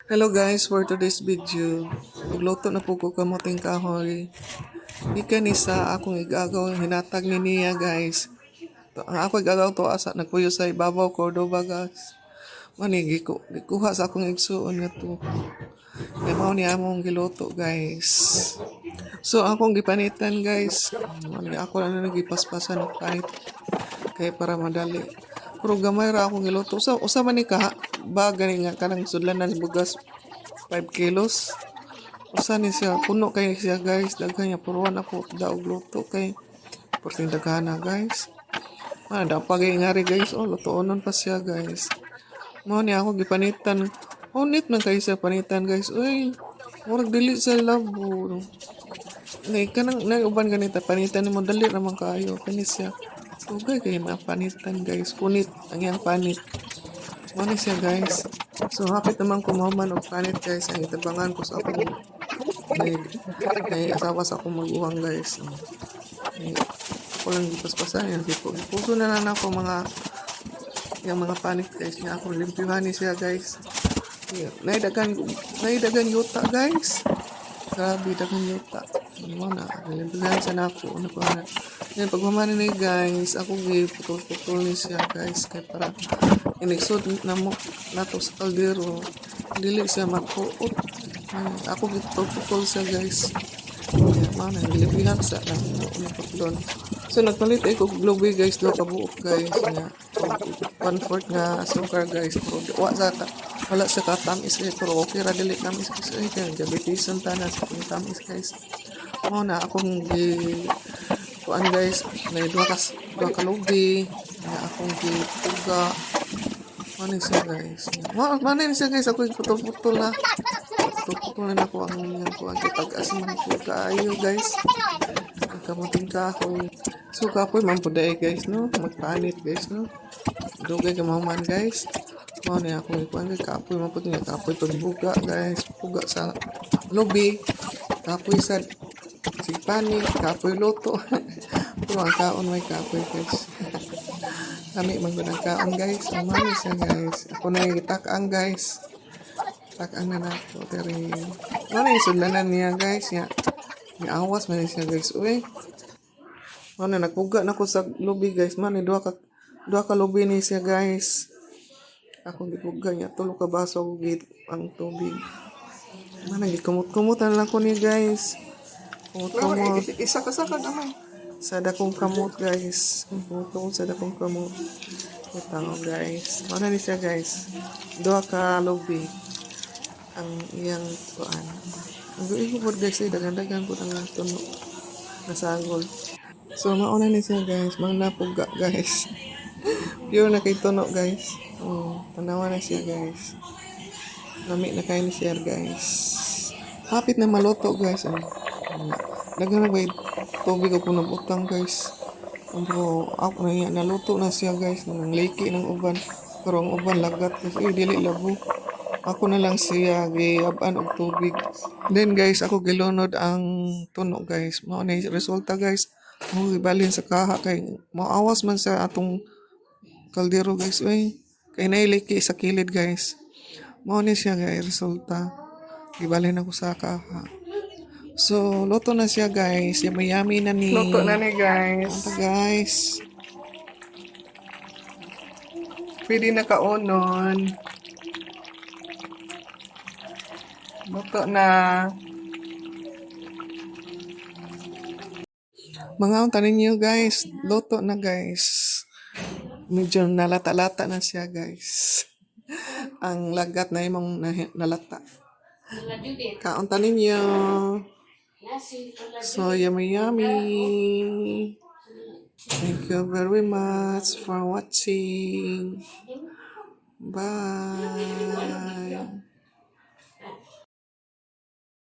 Hello guys, for today's video, magluto na po ko kamuting kahoy. Ikan isa akong igagaw, hinatag ni niya guys. Ako igagaw to asa, nagpuyo sa ibabaw, Cordoba guys. Manigi ko, gikuha sa akong igsuon nga to. Kaya mao ni among giluto guys. So akong gipanitan guys. Ako na nagipaspasan ng panit. Kaya para madali. Pero gamay ra akong giluto. So, usa man ni ka ba gani nga kanang sudlanan bugas 5 kilos. Usa ni siya puno kay siya guys. Daghan niya puruan ako daog luto kay porting daghan na guys. Da pagay ngari guys. Oh, lutuonon pa siya guys. Mao ni ako gipanitan. Unit man kay siya panitan guys. Uy, murag dili sa labo. Nay kanang uban ganita panitan nimo dali ra man kaayo kani siya. Okay kayo mga panitan guys. Punit ang yang panit. Ano siya guys. So hapit naman kumaman og panit guys. Ang itabangan ko sa ako. May asawa sa akong maguwang guys. Ako lang ipaspasan yan. Puso na lang ako yung mga panit guys. Nga ako limpyuhan ni siya guys. Naidagan yuta guys. Grabe dagan yuta. Ano na. Limpyuhan siya na ako. Ano ko na. Yan, pagmamana ni guys, ako putol-putol ni siya guys, kaya para iniksod na mo nato sa kaldero, dili siya magpuot. Ako putol-putol siya guys. Kaya mana, nilipihan sa lang, putlon. So nagpalit ako globe guys, do kabuok guys, nga 1/4 nga sugar guys, pero wala sa katamis eh, pero okay ra dili tamis kasi kaya diabetes ang tanas sa tamis guys. Mo na akong kuan guys, may dua ka lubi, na akong gipuga. Ano siya guys? Ano siya guys? Ako yung putol-putol na. Putol-putol na ako ang yung kuan. Kitag-as man ko kaayo guys. Kamuting kahoy. So kapoy man po dahi guys, no? Magpanit guys, no? Dugay ka mahuman guys. Ano na ako yung kuan guys. Kapoy man po nga. Kapoy pagbuga guys. Puga sa lubi. Kapoy sa sigpanik. Kapoy loto. Puro ang kaon may kapoy guys. Kami magandang kaon guys. Umami siya guys. Ako na yung itakang guys. Takang na nato. Pero ano yung sudlanan niya guys. May awas man siya guys. Uy. Ano nagpuga na ko sa lobby guys. Man dua ka lobby ni siya guys. Ako gipuga niya. Tulo ka baso git ang tubig. Man gikumot-kumutan lang ko ni guys. Kumot-kumot. Isa-kasaka naman. Sa dakong kamot guys. Tungkol sa dakong kamot. Ito guys. Mana ni siya guys. Dua ka lobby. Ang iyang kuan. Ang guihubod guys. Dagan-dagan po ang tuno. Nasagol. So mauna ni siya guys. Mga napuga guys. Pure na kay tuno guys. Tanawa na siya guys. Lami na kayo ni siya guys. Hapit na maluto guys. Dagan na ba tubig ako nabutang guys. Pero ako na naluto na siya guys. Nang liki ng uban. Pero ang uban lagat guys. Dili labo. Ako na lang siya giyaban og tubig. Then guys ako gilunod ang tuno guys. Mao na resulta guys. Mo gibalhin sa kaha kay maawas man sa atong kaldero guys. Kay nailiki sa kilid guys. Mao ni siya guys resulta. Gibalhin ako sa kaha. So, luto na siya guys. Yummy na ni. Luto na ni guys. Ito guys. Pwede na kaunon. Luto na. Mga tanin niyo guys. Luto na guys. Medyo nalata-lata na siya guys. Ang lagat na imong nalata. Kaunta ninyo. So yummy. Thank you very much for watching. Bye.